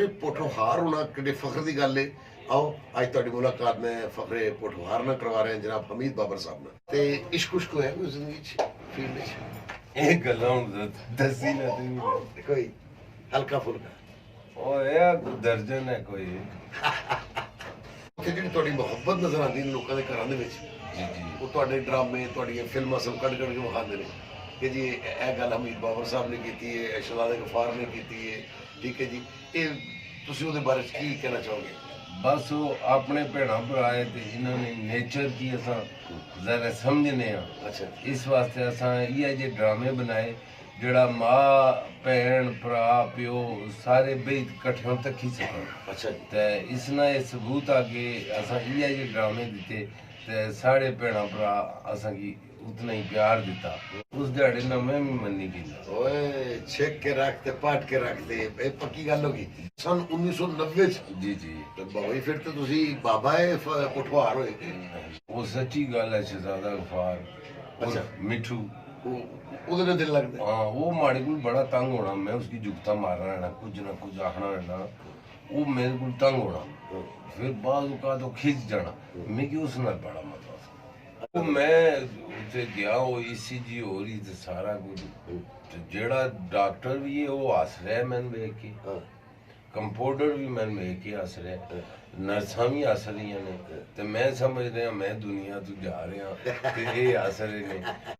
फखरे पोठोहार होना कितने फख्र की गल है। आओ अज तुहाडी मुलाकात मैं फखरे पोठोहार ना करवा रहे हैं जनाब हमीद बाबर साहब ने। ते इश्क उश्क होया कोई जिंदगी च फील्ड च ਇਹ ਗੱਲਾਂ ਹੁਣ ਦੱਸੀ ਨਾ ਤੂੰ कोई हल्का फुल्का ਓਏ ਆ ਦਰਜਨ ਹੈ ਕੋਈ ਉੱਥੇ ਜਿਹੜੀ ਤੁਹਾਡੀ ਮੁਹੱਬਤ ਨਜ਼ਰ ਆਉਂਦੀ ਨੇ ਲੋਕਾਂ ਦੇ ਘਰਾਂ ਦੇ ਵਿੱਚ ਜੀ ਜੀ ਉਹ ਤੁਹਾਡੇ ਡਰਾਮੇ ਤੁਹਾਡੀਆਂ ਫਿਲਮਾਂ ਸਭ ਕੱਢ ਕੱਢ ਕੇ ਵਿਖਾਉਂਦੇ ਨੇ ਕਿ ਜੀ ਇਹ ਗੱਲ ਹਮੀਦ ਬਾਬਰ ਸਾਹਿਬ ਨੇ ਕੀਤੀ ਹੈ, ਇਹ ਸ਼ਹਜ਼ਾਦੇ ਗਫਾਰ ਨੇ ਕੀਤੀ ਹੈ। ਠੀਕ ਹੈ ਜੀ, ਇਹ ਤੁਸੀਂ ਉਹਦੇ ਬਾਰੇ 'ਚ ਕੀ ਕਹਿਣਾ ਚਾਹੋਗੇ? ਬਸ ਉਹ ਆਪਣੇ ਭੈਣਾਂ ਭਰਾ ਹੈ ਤੇ ਇਹਨਾਂ ਨੇ ਨੇਚਰ ਕੀ ਅਸਾਂ ਜ਼ਰਾ ਸਮਝਨੇ ਆ। ਅੱਛਾ ਇਸ ਵਾਸਤੇ ਅਸਾਂ ਇਹ ਜੇ ਡਰਾਮੇ ਬਣਾਏ ਜਿਹੜਾ ਮਾਂ ਭੈਣ ਭਰਾ ਪਿਓ ਸਾਰੇ ਬਈ ਇਕੱਠਿਆਂ ਤੱਕ ਹੀ ਸਕਣ। ਅੱਛਾ ਜੀ, ਤੇ ਇਸ ਨਾਲ ਇਹ ਸਬੂਤ ਆ ਕਿ ਅਸਾਂ ਇਹ ਜੇ ਡਰਾਮੇ ਦਿੱਤੇ ਤੇ ਸਾਰੇ ਭੈਣਾਂ ਭਰਾ ਅਸਾਂ ਕੀ उतना ही प्यार दिता। उस दिहाड़े ना मैं भी मन नहीं कीता। ओए छेक के रखते पाट के रखते ਇਹ ਪੱਕੀ ਗੱਲ ਹੋ ਗਈ ਸਨ 1990 ਚ। जी जी ਤੇ ਬਾਬਾ ਜੀ ਫਿਰ ਤੇ ਤੁਸੀਂ ਬਾਬਾ ਹੈ ਪਠਵਾਰ ਹੋਏ। वो सच्ची गल है शहजादा गफार अच्छा। और मिठू। ਉਹਦੇ ਨਾਲ ਦਿਲ ਲੱਗਦਾ। हाँ वो माड़े को बड़ा तंग होना, मैं उसकी जुगता मारना रहना कुछ ना कुछ आखना रहना, वो मेरे को तंग होना फिर बाद का तो खिंच जाना। मैं कि उस नाल बड़ा मजा वो मैं उत्थे गया वो ECG हो रही ते सारा कुछ ते जेड़ा डॉक्टर भी है वो हस रहा है मैंने वेख के, हाँ कंपाउंडर भी मैंने वेख के हस रहा है, नर्सां भी हस रही ने ते मैं समझ रहा मैं दुनिया तो जा रहा ते ये हस रहे ने।